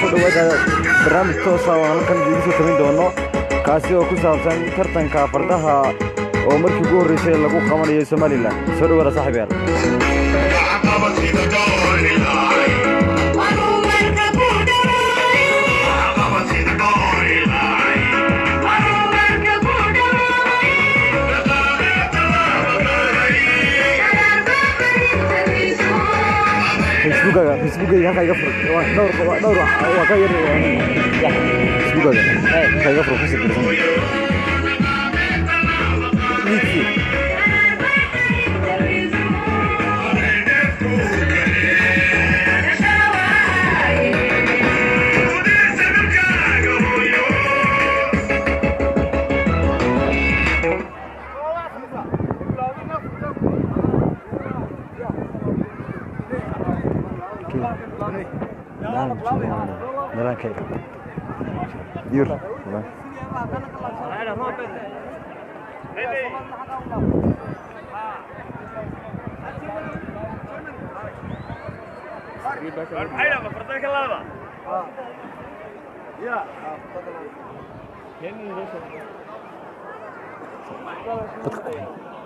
kusoo dhawaada barnaamij toos ah oo halkan idinku soo tabin doono kaasi oo ku saabsan tartanka fardaha oo markii ugu horeysay lagu qabanayo Soomaaliland. Soo dhawaada saaxiibayaal. Facebook halka iga furo dhowr waa ka yar Facebook halka iga furo kusoo dirsan ملان كيف يور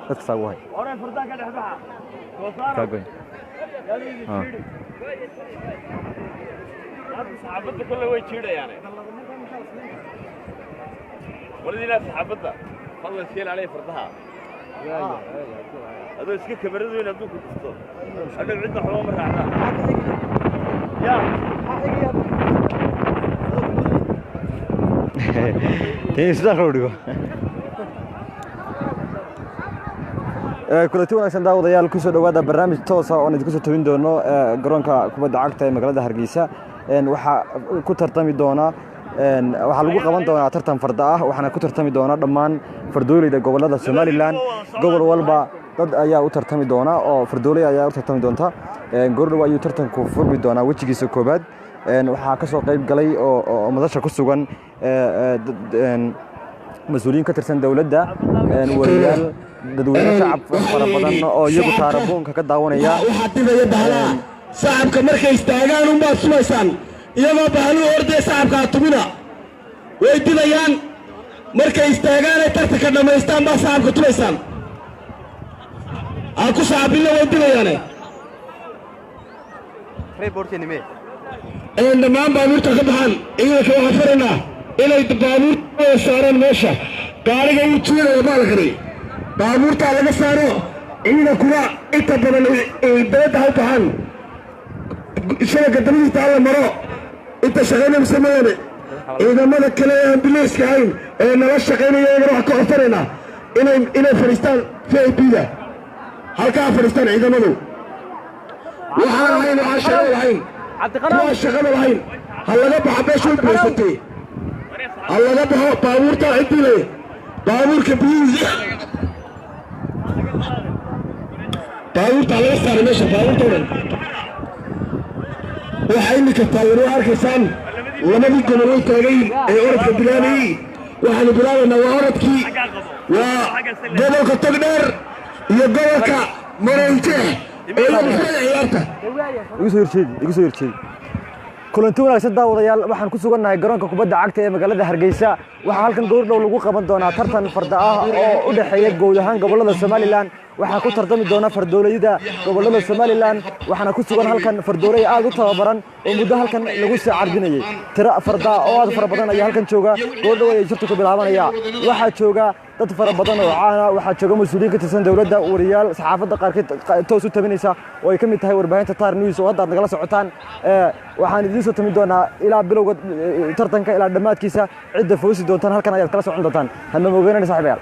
تسوي صحابته كله way jiidayaan walidina صحابته fadlan sheel عليه fardaha ado iska kabaradu in aad ku tusto adoo cidna xuma ma raacda ya teesda roodigo kulanti wanaagsan daawadayaal ku soo dhawaada barnaamij toos ah oo idinku soo tabin doono garoonka kubadda cagta ee magaalada Hargeysa waxa ku tartami doona waxa lagu qaban doonaa tartan farda ah waxaana ku tartami doona dhammaan fardooleyda gobolada Soomaaliland gobol walba dad ayaa u tartami doona oo fardooley ayaa u tartami doonta goordhow ayuu tartanku furmi doona wajigiisa koobaad waxa ka soo qayb galay oo madasha ku sugan mas'uuliyiin ka tirsan dawladda wariyaal dadweyne shacab fara badan oo iyagu taarabuunka ka daawanaya shacabka markay istaagaan un baad sumaysaan iyagoo baalu ordee shacabka tumina way dilayaan markay istaagaan ay tartanka dhamaystaan baa shacabka tumaysaan aan ku shacabina way dilayaane dhammaan baabuurta ka baxaan ciidanka waxaan faraynaa inay baabuurta saaraan meesha gaariga uu jiidaya baa la kari baabuurtaa laga saaro ciidankuna inta badan ay dabadda ha u baxaan isaga dabadiisa alla maro inta shaqaynaya sameeyane ciidamada kale ee ambulanska ahayn ee nala shaqaynaya iyagana wax ka hortaraynaa inay fadhiistaan VIP-da halkaa fadhiistaan ciidamadu waxaan lahayn waxaan shaqada lahayn kuwaan shaqada lahayn ha laga baxa meesha u buuxsatay ha laga baxo baabuurtaa ciddii le baabuurka biyihiisa baabuurtaa laga saaray meesha baabuurta o dhan waxaa iminka taageero arkaysaan labadii gobol way taagayn ee orodka bilaabayey waxaanu bilaabaynaa waa orodkii waa gobolka togdheer iyo gobolka maroonjeex ee labada ciyaarta igu soo horjeedi kulanti wanaagsan daawadayaal waxaan ku sugannahay garoonka kubadda cagta ee magaalada Hargeysa waxa halkan goordhow lagu qaban doonaa tartan farda ah oo u dhaxeeya guud ahaan gobolada Soomaaliland waxa ku tartami doona fardooleyda gobolada Soomaaliland waxaana ku sugan halkan fardooley aad u tababaran oo muddo halkan lagu soo carbinayay tira farda oo aad fara badan ayaa halkan jooga goordhow ay jirto ku bilaabanaya waxa jooga dad fara badan oo caana waxa jooga mas'uuliyiin ka tirsan dawladda wariyaal saxaafadda qaarkeed toos u tabinaysa oo ay ka mid tahay warbaahinta Tar News oo hadda nagala socotaan waxaan idin soo tabin doonaa ilaa bilowga tartanka ilaa dhamaadkiisa cidda foosi doontaan halkan ayaad kala socon doontaan hadna moogeenana saaxiibayaal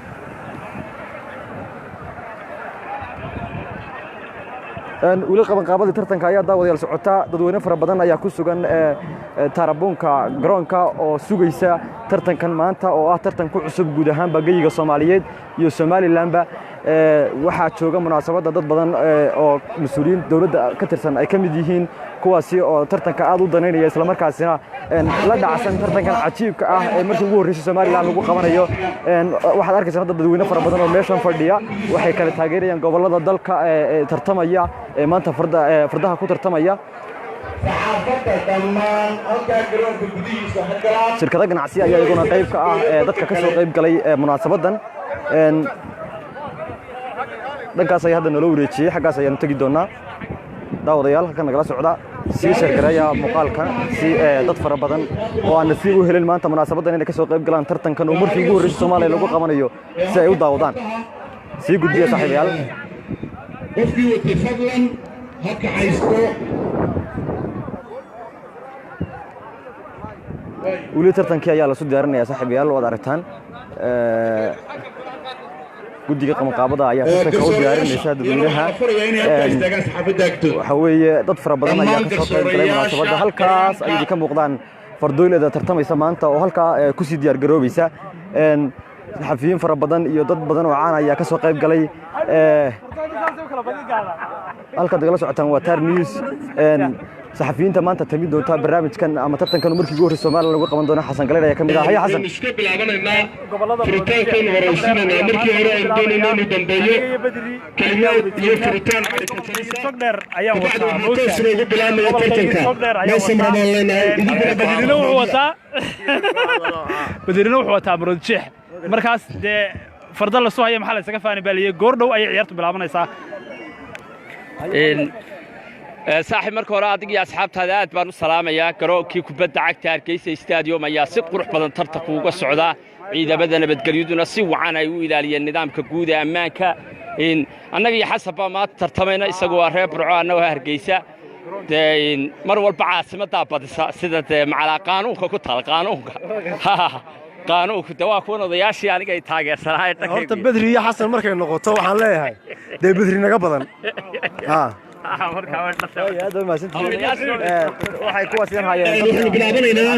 wili qaban qaabada tartanka ayaa daawadayaal socota dadweyne fara badan ayaa ku sugan taarabuunka garoonka oo sugaysa tartankan maanta oo ah tartan ku cusub guud ahaan bagayiga Soomaaliyeed iyo Somalilandba waxa jooga munaasabada dad badan oo mas'uuliyiin dawladda ka tirsan ay ka mid yihiin kuwaasi oo tartanka aad u daneynaya isla markaasina la dhacsan tartankan cajiibka ah ee markii ugu horeysay Soomaaliland lagu qabanayo waxaad arkaysaa dadweyne fara badan oo meeshan fadhiya waxay kala taageerayaan gobolada dalka ee tartamaya maanta fardaha ku tartamaya shirkado ganacsi ayaa iyaguna qayb ka ah dadka ka soo qayb galay munaasabadan dhankaas ayaa hadda naloo wareejiyey xaggaas ayaanu tegi doonaa daawadayaal halkan nagala socda sii shargareeya muuqaalka si dad fara badan oo aan nasiib u helin maanta munaasabadan inay ka soo qayb galaan tartankan oo markii ugu horreysay Soomaaliya lagu qabanayo si ay u daawadaan sii gudbiya saaxiibayaal qofkii watay fadlan halka haysto weli tartankii ayaa la soo diyaarinayaa saaxiibayaal waad aragtaan guddiga qabanqaabada ayaa tartanka u diyaarinaysa dadweynaha waxa weeye dad fara badan ayaa ka soo qayb galay munaasabadda halkaas ayay ka muuqdaan fardooyleeda tartamaysa maanta oo halkaa ku sii diyaar garoobaysa saxafiyiin fara badan iyo dad badan oo caan ayaa ka soo qayb galay halka dagala socotaan waa Tar News saxafiyiinta maanta tamid doonta barnaamijkan ama tartankan markii ugu horreysay Soomaaliya lagu qaban doono Xasan Galeer ayaa kamid ah hay Xasan iska bilaabanayna furitaankan waraysiinayna markii hore aan doonayna inuu dambeeyo kalimaad iyo furitaan sogdheer ayaan wataa moosha ugu bilaabmaya tartanka meesha badilina wuxuu wataa Muradjeex markaas dee farda la soo haya maxaa la isaga faani baaliyay goordhow ayay ciyaartu bilaabanaysaa saaxiib marka hore adiga iyo asxaabtaada aad baan u salaamayaa garoonkii kubadda cagta Hargeysa Stadium ayaa si qurux badan tartanka uga socda ciidamada nabadgelyaduna si wacan ay u ilaaliyeen nidaamka guud ee ammaanka annaga iyo xasab baa maanta tartamayna isagoo waa reer Burco annaga Hargeysa mar walba caasimadda badisa sida macala qaanuunka ku tal qaanuunka qaanuunku dawaa kuwan odayaashii aniga ay taageersanaayeen horta Badri iyo Xasan markay noqoto waxaan leeyahay de Badri naga badan waxay kuwaas waxaan bilaabanaynaa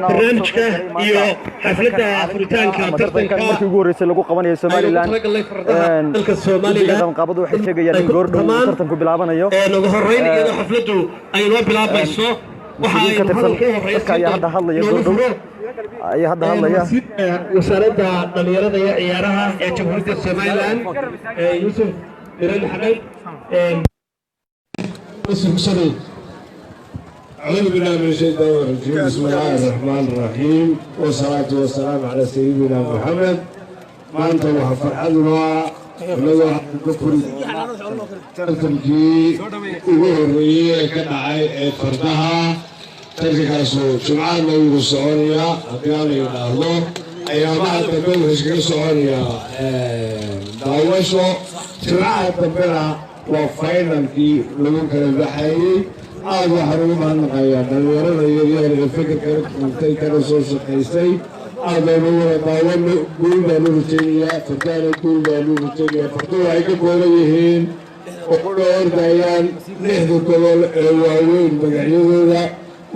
barnaamijka iyo xafladda furitaanka tartankan markii ugu horreysay lagu qabanayo Somaliland dalka Soomaaliya qabanqaabadu waxay sheegayaan in goordhow tartanku bilaabanayo ugu horreyn iyadoo xafladdu ay noo bilaabayso dadka ayaa hadda hadlaya goordhow ayaa hadda hadlaya wasaaradda dhalinyarada iyo ciyaaraha ee Jamhuuriyadda Somaliland Yusuf Biran Maxamed أعوذ بالله من الشيطان الرجيم بسم الله الرحمن الرحيم والصلاة والسلام على سيدنا محمد ما أنت وحفرحنا ولو كفر تركي وهرية كدعي فردها تركاسو جمعان لو السعودية أقيام يلاهضو أيامها تبين هشكي السعودية داوشو جمعان تبين وفاينالكي لو كان البحري aad waxaan ugu mahadnaqayaa dhalinyarada yaryar ee fikirka intay kana soo shaqaysay aad baan ugu wada daawano guul baan u rajaynayaa fardaana guul baan u rajaynayaa farduhu ay ka kooban yihiin oo ku ordayaan 6 gobol ee waaweyn magacyadooda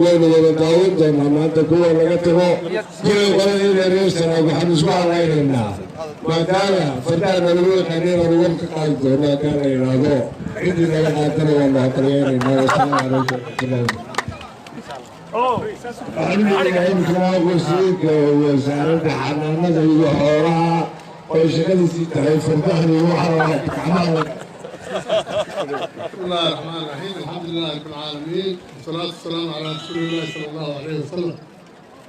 wayna wada daawan doonaa maanta kuwa laga tago jiray qolada yaryar sanaa waxaan isku halaynaynaa maadaama fardaana lagu yaqaanay lagu ka qaadi doonaa kaa la yidhaahdo عندي لك قاتل والله طريقين والسلام عليكم ورحمة وسيك وزارة حنانة وحورها وشغل سيتها فردهني وحورها بسم الله الرحمن الرحيم الحمد لله رب العالمين والصلاة والسلام على رسول الله صلى الله عليه وسلم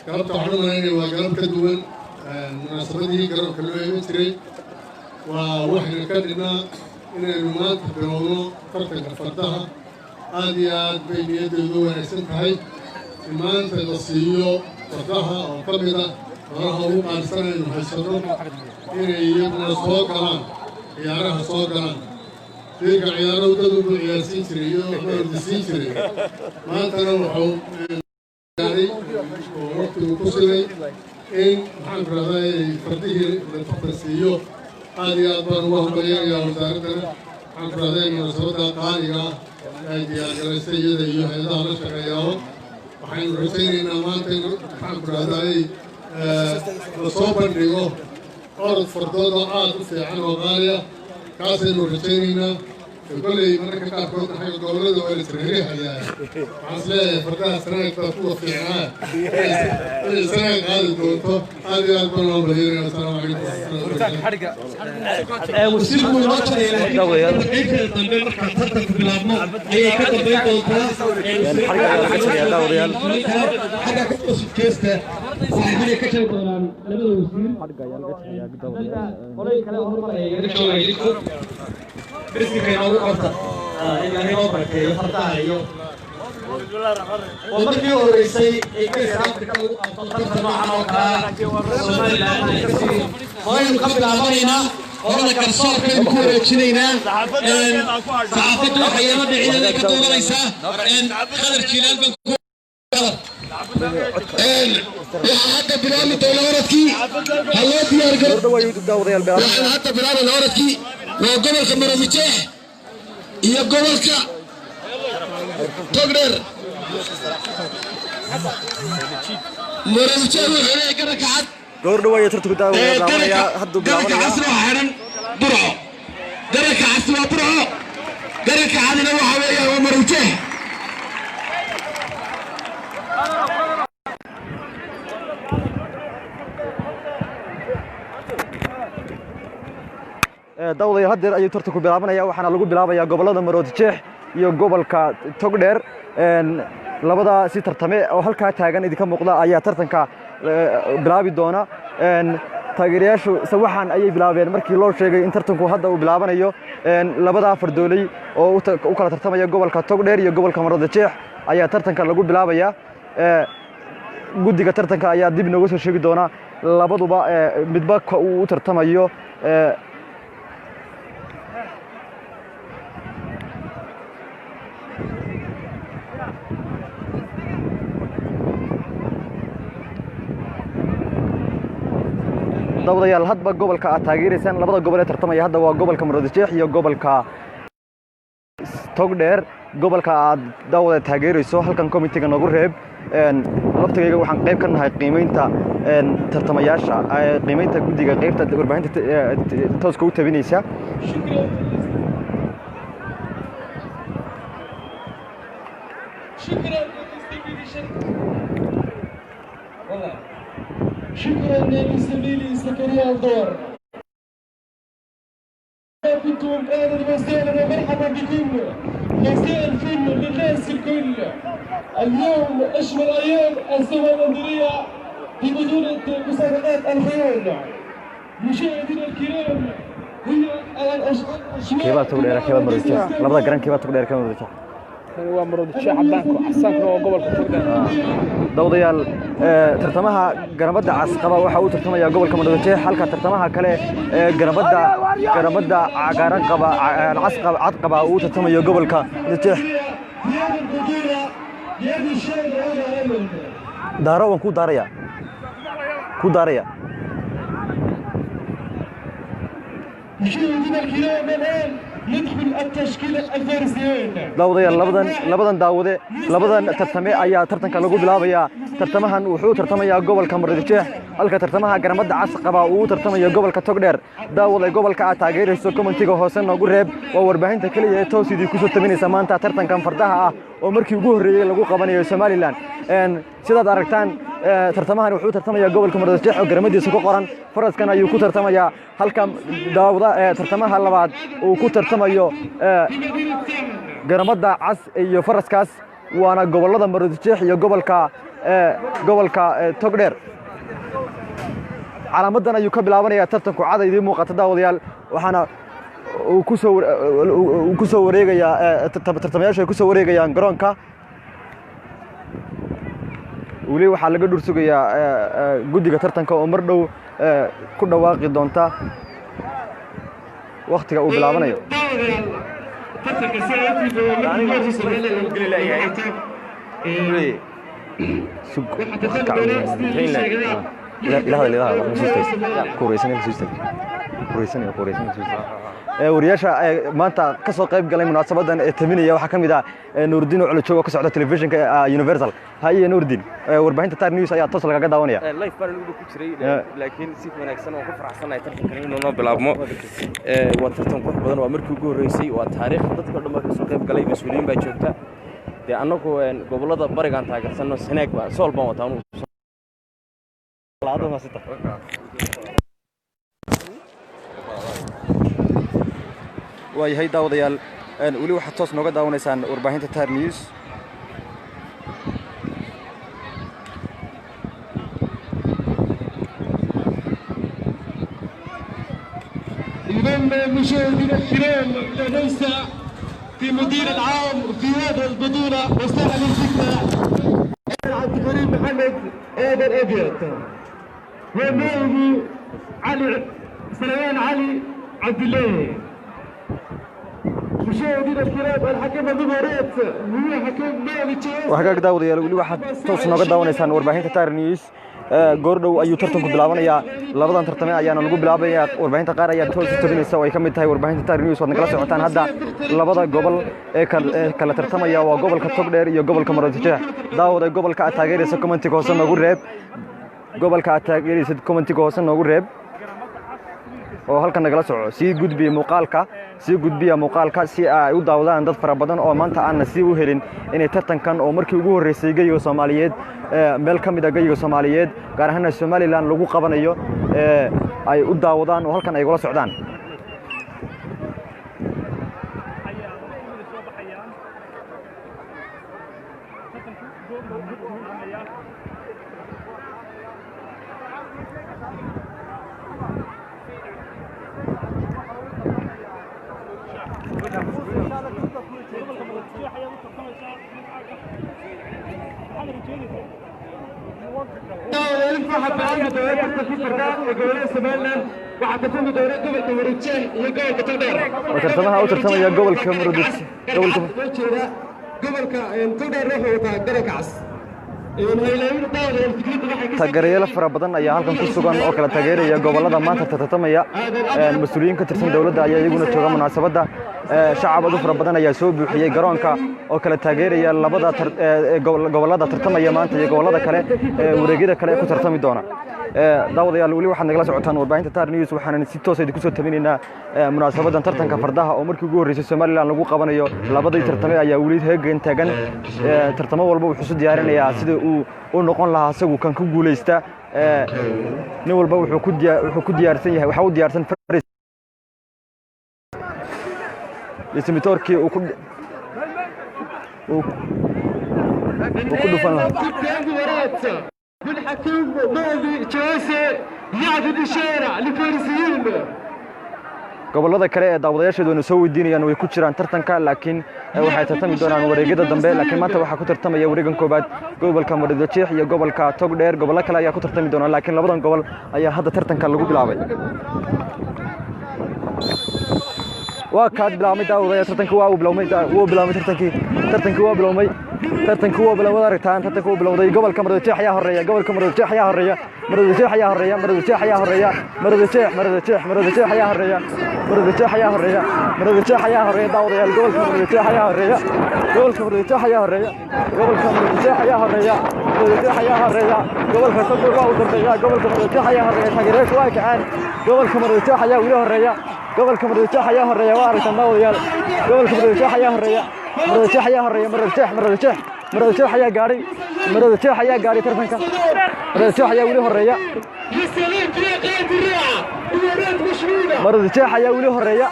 قربت حرمنا إني وقرب كدول مناسبتي قرب كلها يمتري ووحنا كدنا inaynu maanta bilowno tartanka fardaha aad iyo aad bay niyaddeedu wanaagsan tahay in maanta la siiyo fardaha oo ka mid ah xoolaha ugu qaalisanaynu haysanno inay iyaguna soo galaan ciyaaraha soo galaan diirka ciyaarahu dad ugu ciyaarsiin jiray iyo waxba ordisiin jiray maantana wuxuu gaaray oo waqtigu ku silay in maxaan ku rahdaa inay fardihii la tartan siiyo aad iyo aad baan ugu hambalyeegayaa wasaaraddana waxaan ku rahday munaasabadda qaaliga ah ay diyaargaraysay iyada iyo hay-adaha la shaqeeyaaba waxaynu rajaynaynaa maanta in maxaan ku rahday la soo bandhigo orod fardooda aad u fiican oo qaali ah kaasaynu rajaynaynaa kolley mararka qaarkood xagga gobollada waa la tirhirihayaa waxaan isleeyahay fardaha sanaag baa kuwa fiicnaa inay sanaag qaadi doonto aad iyo aad baan loo bahirinaya asalaamu calaykum wasiirku inoo jarayaa qaybteeda dambe markaa tartanku bilaabmo ayay ka dambayn doontaa xagga kasudkeesta waxay xilay ka jari doonaan labada wasiir بسمك يا أبو قطة إن أنا أبرك يحطها اليوم ومركي ورئيسي إيكي سرابك أطلقت معنا وكلا سومالي لأنا يكسرين خواهي قبل عمرنا وأنا كرسول كيف كورة تشينينا صحافتنا حيانا بعيدنا كدولة ليسا خلر كلال بنكور حتى بلال الدولة وردكي هلو ديار قرب حتى بلال الوردكي وقبل كمرة متاح هي قبل كا تقدر مرة متاح وحنا كرك عاد دور دواء يترتب دواء يا حد درك عسر وحنا برعو درك عسر وبرعو درك عاد لو حويا ومرة متاح dawladda haddeer ayuu tartanku bilaabanaya waxaana lagu bilaabayaa gobolada Maroodi Jeex iyo gobolka Togdheer labada si tartame oo halka taagan idinka muuqda ayaa tartanka bilaabi doona taageerayaashu sawaxan ayay bilaabeen markii loo sheegay in tartanku hadda uu bilaabanayo labada fardoolay oo u kala tartamaya gobolka Togdheer iyo gobolka Maroodi Jeex ayaa tartanka lagu bilaabaya guddiga tartanka ayaa dib nooga soo sheegi doona labaduba midba uu tartamayo dawadayaal hadba gobolka aad taageeraysan labada gobol ee tartamaya hadda waa gobolka Maroodi Jeex iyo gobolka Togdheer gobolka aad dawada taageerayso halkan committee-ga noogu reeb laftigayga waxaan qayb ka nahay qiimeynta tartamayaasha qiimeynta guddiga qaybta warbaahinta tooska u tabinaysa شكرا لزميلي زكريا الدور بكم اهلا وسهلا ومرحبا بكم مساء الفل للناس الكل اليوم اشهر ايام الزمن النظريه في بطوله مسابقات الخيول مشاهدينا الكرام هي كيف تقول كيف مرتاح لبدا جران كيف تقول كيف مرتاح waa Maroodi Jeex cadanku xasanka oo gobolka Togdheer dawadayaal tartamaha garabada casqaba waxa uu tartamaya gobolka Maroodi Jeex halka tartamaha kale garabada cagaaran qaba casqaba cadqaba uu tartamayo gobolka Maroodi Jeex daaro waan ku daaraya مشاهدينا الكرام الان يدخل التشكيله الفارسيين dawadayaal labadan daawade labadan tartame ayaa tartanka lagu bilaabaya tartamahan wuxuu tartamayaa gobolka Maroodi Jeex halka tartamaha garamada casqaba uu tartamayo gobolka Togdheer daawada gobolka aad taageerayso commentiga hoose noogu reeb waa warbaahinta kaliya ee toosidii ku soo tabinaysa maanta tartankan fardaha ah oo markii ugu horeeyay lagu qabanayo Somaliland sidaad aragtaan tartamahan wuxuu tartamayaa gobolka Maroodi Jeex oo garamadiisa ku qoran faraskan ayuu ku tartamayaa halka daawada tartamaha labaad uu ku tartamayo garamada cas iyo faraskaas waana gobolada Maroodi Jeex iyo gobolka Togdheer calaamadan ayuu ka bilaabanayaa tartanku cadaydii muuqata daawadayaal waxaana uu ku soo wareegayaa tartamayaasha ku soo wareegayaan garoonka wali waxa laga dhur sugayaa guddiga tartanka oo mar dhow ku dhawaaqi doonta waqtiga uu bilaabanayo wariyaasha maanta ka soo qayb galay munaasabadan ee taminaya waxaa ka mid ah Nuruddin Culi Joogo ka socda telefishinka Universal haye Nuruddin warbaahinta Tar News ayaa toos laga daawanaya live baan ugu ku jiray laakiin si wanaagsan oo ku faraxsanahay tartankan inuu noo bilaabmo waa tartan qurux badan waa markii ugu horeysay waa taariikh dadka dhan ka soo qayb galay mas'uuliyiin baa joogta annagu gobolada barigaan taageersanno Sanaag baa sool baan wataa waayahay daawadayaal weli waxaad toos nooga daawanaysaan warbaahinta Tar News إذن مشاهدينا الكرام ليس في مدير العام في هذا البطولة وسهل الفكرة عبد الكريم محمد آدم أبيض ومعه علي سليمان علي عبد الله مشاهدينا الكرام الحكم المباراة هو حكم مالك وحكاك daawadayaal weli waxaad toos nooga daawanaysaan warbaahinta Tar News goordhow ayuu tartanku bilaabanayaa labadan tartame ayaana lagu bilaabayaa warbaahinta qaar ayaa toos u tabinaysa oo ay ka mid tahay warbaahinta Tar News waad nagala socotaan hadda labada gobol ee kala tartamaya waa gobolka Togdheer iyo gobolka Maroodijeex daawada gobolka aad taageeraysa commentiga hoose noogu reeb gobolka aad taageeraysa commentiga hoose noogu reeb oo halkan nagala soco sii gudbiya muuqaalka si ay u daawadaan dad fara badan oo maanta aan nasiib u helin inay tartankan oo markii ugu horeysay gayiga Soomaaliyeed meel ka mid ah gayiga Soomaaliyeed gaar ahaan Somaliland lagu qabanayo ay u daawadaan oo halkan ay gala socdaan وترتمها أو ترتمها يا قبل كم ردت قبل كم taageerayaal fara badan ayaa halkan ku sugan oo kala taageeraya gobolada maanta tartamaya mas'uuliyiin ka tirsan dawladda ayaa iyaguna jooga munaasabada shacabadu fara badan ayaa soo buuxiyay garoonka oo kala taageeraya labada gobolada tartamaya maanta iyo gobolada kale wareegyada kale ku tartami doona daawadayaal weli waxaad nagala socotaan warbaahinta Tar News waxaan si toos ah idinku soo tabinaynaa munaasabadan tartanka fardaha oo markii ugu horeysay Somaliland lagu qabanayo labadii tartame ayaa weli heegan taagan tartamo walba wuxuu soo diyaarinayaa sida uu noqon lahaa isagu kan ku guuleysta nin walba wuxuu ku diyaarsan yahay waxa uu diyaarsan ismitorkii uu ku dhufan lahaa بالحكيم ماضي جواسي يعدد الشارع لفارسيين gobolada kale ee daawadayaasheedu soo weydiinayaan way ku jiraan tartanka laakiin waxay tartami doonaan wareegyada dambe laakiin maanta waxa ku tartamaya wareegan koobaad gobolka Maroodijeex iyo gobolka Togdheer gobolka kale ayaa ku tartami doona laakiin labadan gobol ayaa hadda tartanka lagu bilaabay waa ka bilaabmay daawadayaal tartanka waa bilaabmay tartanku waa bilaawada aragtaan tartanku waa bilaawday gobolka Maroodijeex ayaa horeeya Maroodijeex ayaa horeeya daawadayaal gobolka Maroodijeex ayaa horeeya gobolka Togdheer waa u dambeeya gobolka Maroodijeex ayaa horeeya taageerayaashu waa kacaan gobolka Maroodijeex ayaa wili horeeya gobolka Maroodijeex ayaa horeeya waa aragtaan daawadayaal gobolka Maroodijeex ayaa horeeya Maroodijeex ayaa gaaray tartanka Maroodijeex ayaa wili horeeya Maroodijeex ayaa wili horeeya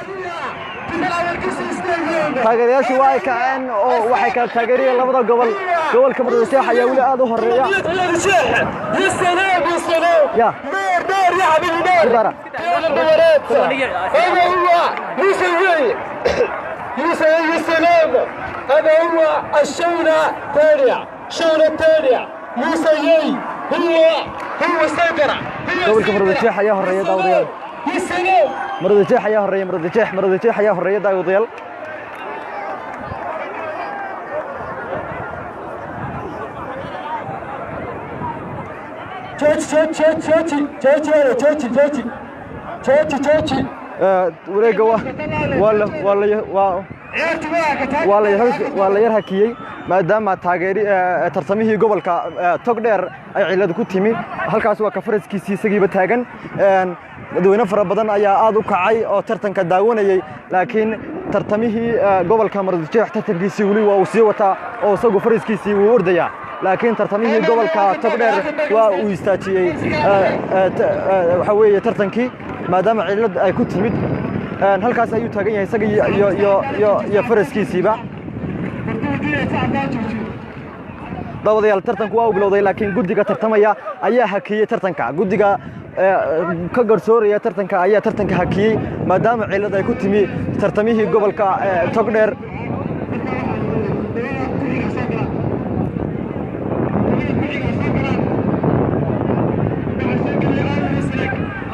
taageerayaashu waa kacaan oo waxay kala taageerayaan labada gobol gobolka Maroodijeex ayaa wili aad u horeeya يا دور يا حبيبي دور هذا هو يسوي السلام هذا هو الشونة الثانية موسى يي هو سيطرة gobolka Maroodijeex ayaa horeeya daawadayaal Maroodijeex ayaa horeeya Maroodijeex ayaa horeeya daawadayaal wareegga waa la yar hakiyey maadaama tartamihii gobolka togdheer ay cilad ku timi halkaas waa ka faraskiisii isagiiba taagan dadweyne fara badan ayaa aad u kacay oo tartanka daawanayay laakiin tartamihii gobolka Maroodijeex tartankiisii weli waa uu sii wataa oo isagu faraskiisii uu ordayaa laakiin tartamihii gobolka togdheer waa uu istaajiyey waxa weeye tartankii maadaama cilad ay ku timid halkaas ayuu taagan yahay isaga iyo faraskiisiiba dawadayaal tartanku waa u bilowday laakiin guddiga tartamaya ayaa hakiyey tartanka guddiga ka garsooraya tartanka ayaa tartanka hakiyey maadaama cilad ay ku timi tartamihii gobolka togdheer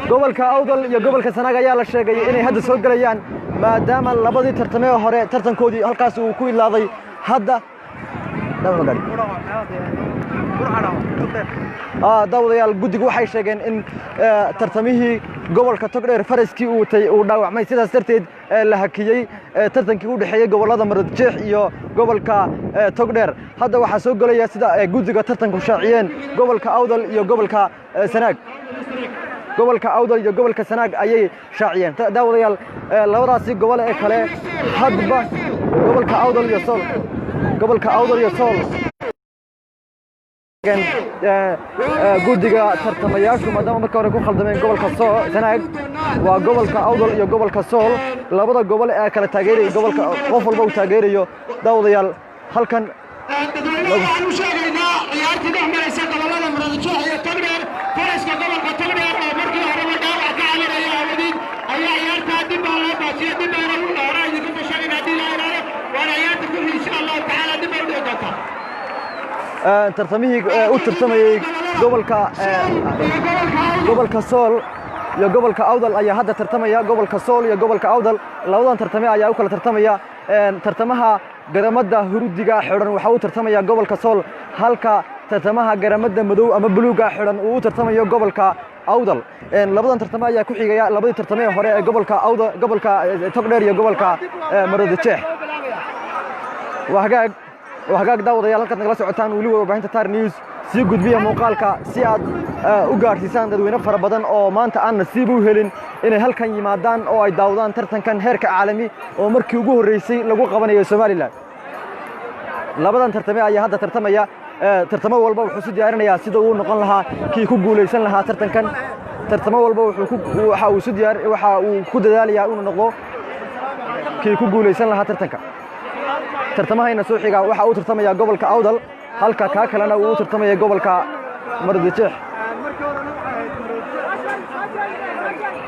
gobolka awdal iyo gobolka sanaag ayaa la sheegay inay hadda soo galayaan maadaama labadii tartamee hore tartankoodii halkaas uu ku ilaaday hadda dawadayaal guddigu waxay sheegeen in tartamihii gobolka togdheer faraskii uu dhaawacmay sidaas darteed la hakiyey tartankii u dhexeeyey gobollada Maroodijeex iyo gobolka togdheer hadda waxaa soo galaya sida guddiga tartanku shaaciyeen gobolka awdal iyo gobolka sanaag gobolka awdal iyo gobolka sanaag ayay shaaciyeen daawadayaal labadaasi gobol ee kale hadba gobolka awdal iyo sool guddiga tartamayaashu maadaama marka hore ku khaldameen gobolka sanaag waa gobolka awdal iyo gobolka sool labada gobol ee kala taageeraya gobolka qof walba uu taageerayo daawadayaal halkan waxaan u sheegaynaa ciyaartii dhex maraysa gobollada Maroodijeex iyo Togdheer faraska gobolka Togdheer oo markii horeba dhaawac ka cabanaya awadid ayaa ciyaartaa dib baa loo baasiyey dib baana u hore idinka sheegin haddii la ilaalo waana ciyaarta ku insha allahu tacaala dib bay u dhici doontaa tartamihii u tartamayey gobolka sool iyo gobolka awdal ayaa hadda tartamaya gobolka sool iyo gobolka awdal labadan tartame ayaa u kala tartamaya tartamaha garamada hurudiga xidhan waxa uu tartamaya gobolka sool halka tartamaha garamada madow ama buluuga xidhan uu tartamayo gobolka awdal labadan tartame ayaa ku xigaya labadii tartame hore ee gobolka togdheer iyo gobolka Maroodijeex وهاجاك داود يا لقد نقلت عتان ولو وبعدين تار نيوز سيجود بيا مقالك سياد وقارتيسان دادوينة فربضان أو ما أنت أنا سيبو هلين إن هالكان يمادان أو أي داودان ترتن كان هيرك عالمي أو مركي وجوه الرئيسي لجو قبنا يسومالي لا لابدان ترتمي أي هذا ترتمي يا ترتمي والبا وحسود يارنا يا سيدو نقول لها كي كوجو ليسن لها ترتن كان ترتمي والبا وحسود يار وكود ذلك يا أون نقول كي كوجو ليسن لها ترتن كان tartamahayna soo xiga waxa uu tartamaya gobolka awdal halka ka kalena uu tartamaya gobolka Maroodijeex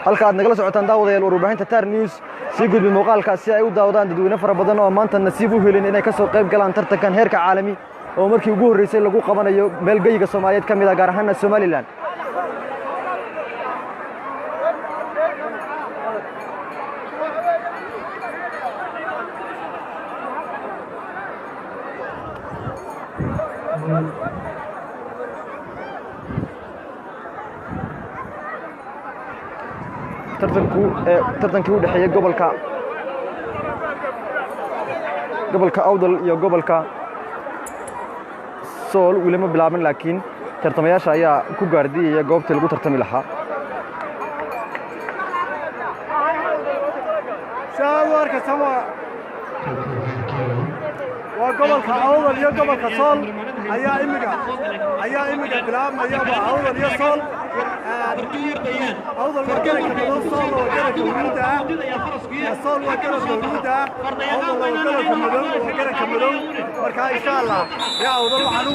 halka aad nagala socotaan daawadayaal warbaahinta Tar News si gudbi muuqaalka si ay u daawadaan dadweyne fara badan oo maanta nasiib u helin inay ka soo qayb galaan tartankan heerka caalami oo markii ugu horeysay lagu qabanayo meelgeyga Soomaaliyeed kamid ah gaar ahaan Somaliland tartankii u dhexeeyay gobolka awdal iyo gobolka sool weli ma bilaabin laakiin tartamayaasha ayaa ku gaardiyaya goobtii lagu tartami lahaa waa gobolka awdal iyo gobolka sool ayaa imiga bilaabmaya waa awdal iyo sool awdal waa galanka madow sool waa galanka huruuda sool waa galanka huruuda awdal waa galanka madow waa galanka madow marka insha Allah ya awdal waxaan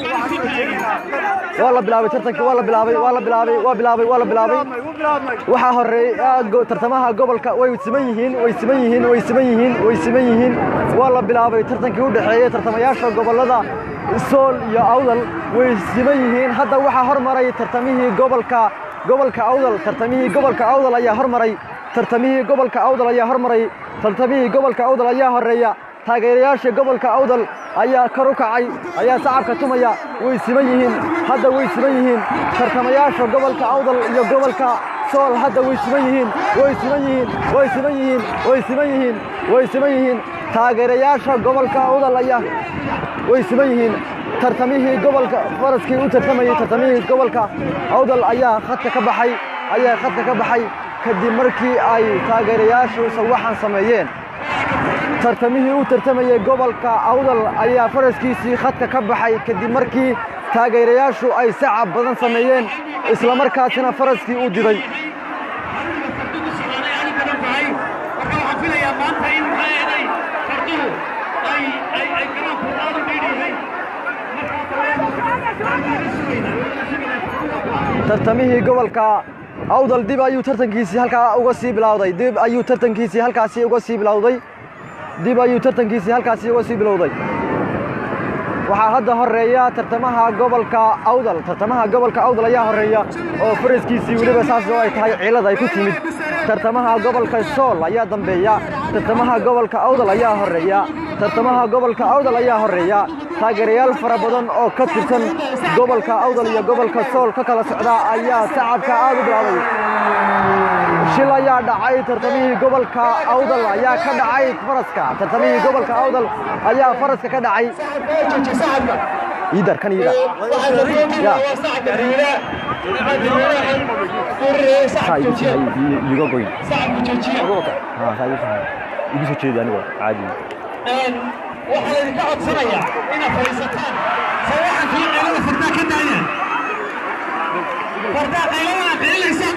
waa la bilaabay tartanka waa la bilaabay waxa horeeyay tartamaha gobolka way siman yihiin waa la bilaabay tartankii u dhaxeeyay tartamayaasha gobolada sool iyo awdal way siman yihiin hadda waxa hormaray tartamihii gobolka awdal ayaa horeeya taageerayaasha gobolka awdal ayaa kor u kacay ayaa shacabka tumaya way siman yihiin tartamayaasha gobolka awdal iyo gobolka sool hadda way siman yihiin way siman yihiin way siman yihiin way siman yihiin way siman yihiin taageerayaasha gobolka awdal ayaa way siman yihiin tartamihii gobolka faraskii u tartamayay tartamihii gobolka awdal ayaa khadka ka baxay kadib markii ay taageerayaashu sawaxan sameeyeen tartamihii u tartamayay gobolka awdal ayaa faraskiisii khadka ka baxay kadib markii taageerayaashu ay sacab badan sameeyeen isla markaasina faraskii u diday tartamihii gobolka awdal dib ayuu tartankiisii halkaa uga sii bilowday dib ayuu tartankiisii halkaasi uga sii bilowday waxaa hadda horeeya tartamaha gobolka awdal ayaa horeeya oo faraskiisii weliba saas oo ay tahay cilad ay ku timid tartamaha gobolka sool ayaa dambeeya tartamaha gobolka awdal ayaa horeeya taageerayaal fara badan oo ka tirsan gobolka awdal iyo gobolka sool ka kala socda ayaa sacabka aad u bilaabay shil ayaa dhacay tartamihii gobolka awdal ayaa ka dhacay faraska tartamihii gobolka awdal ayaa faraska ka dhacay يقدر كان يقدر يا هاي يقول ها هاي يجي شيء يعني عادي waxaa idinka codsanayaa inaad fadhiisataan sawaxan kii qaylada fardaa ka daayaan fardaa qayladana qaylaysaa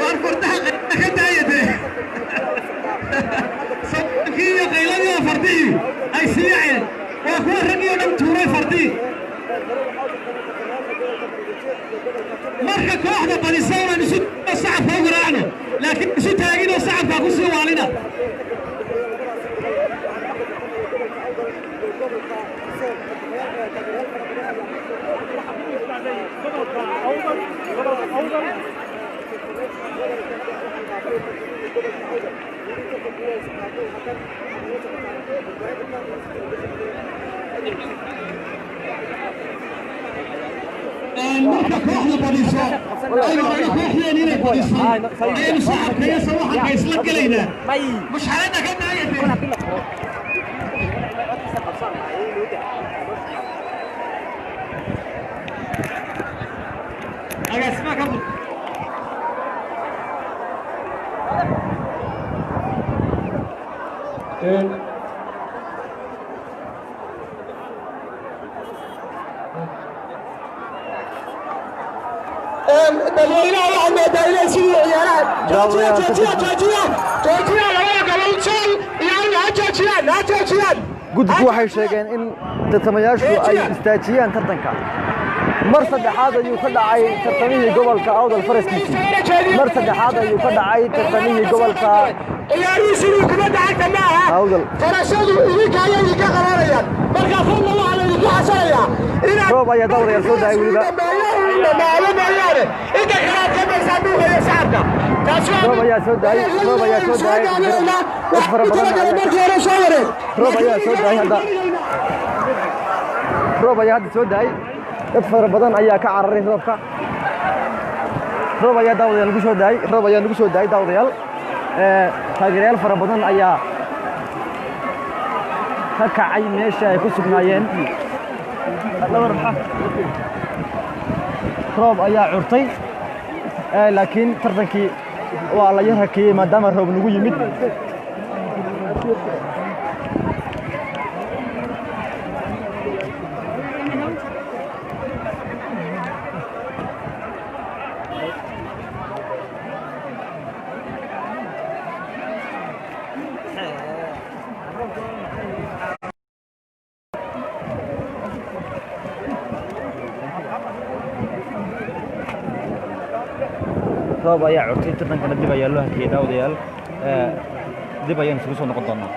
war fardaha qaylada ka daaya dee sawaxankii iyo qayladii fardihii ay siiyaceen waa kuwa raggii oo dhan tuuray fardii marka kooxda badisawna isu sacabka u garaacno laakiin isu taaginoo sacabkaa ku sii waalina marka kooxda badiso kooxdeen inay badiso ayaynu sacabka iyo sawaxanka isla gelaynaa mushxaladda ka daayatay agaasima ka mud dadweynaha waxaa moodaa inay sidii ciyaaraan joojiya labada gobol sool iyo ha joojiyaan guddigu waxay sheegeen in tartamayaashu ay istaajiyaan tartanka mar saddexaad ayuu ka dhacay tartamihii gobolka awdal faraskiisii mar saddexaad ayuu ka dhacay tartamihii gobolka ciyaarihii sidii kubadda cagta ma aha awdal farashadu idinka ayay idinka qabanayaan markaa fadla waxaa la idinku xasanayaa inaad roob ayaa dawrayaal soo daayay weliba dhammaado mooyaane inta kalaad ka maysaa buuqaya shacabka roob ayaa soo daayay dad fara badan roob ayaa soo daayay hadda dad fara badan ayaa ka cararay roobka roob ayaa daawadayaal nagu soo daayay daawadayaal taageerayaal fara badan ayaa ka kacay meesha ay ku sugnaayeen roob ayaa curtay laakiin tartankii waa la yar hakiyey maadaama roob nagu yimid roob ayaa curtay tartankana dib ayaa loo hakiyey daawadayaal dib ayaan isugu soo noqon doonaa